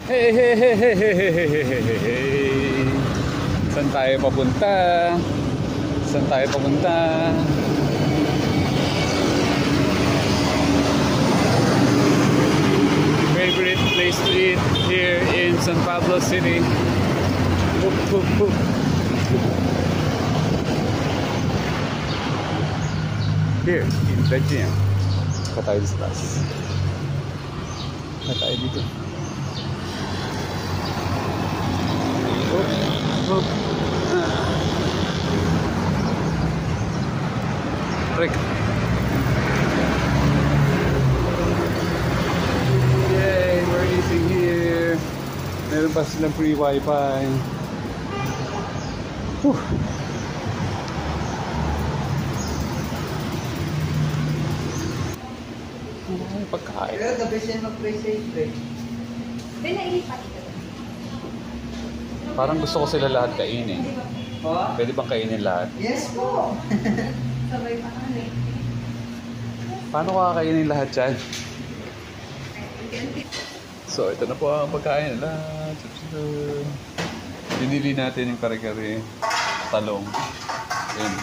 Hey, hey, hey, hey, hey, hey, hey, hey, hey, hey. Saan tayo papunta? Saan tayo papunta? Favorite place to eat here in San Pablo City. Hoop, hoop, hoop. Here in Beijing. Saka tayo sa taas. Saka tayo dito. Hoop, hoop. Rick. Yay, we're eating here. Meron pa silang free wifi. Whew. Ay, pagkain. Pero the best yan mag-play safe, eh. Pinailipat ito. Parang gusto ko sila lahat kainin. Po? Pwede bang kainin lahat? Yes po. Sabay pa kami. Paano kakainin lahat dyan? So, ito na po ang pagkain nila. Binili natin yung kare-kare, talong, and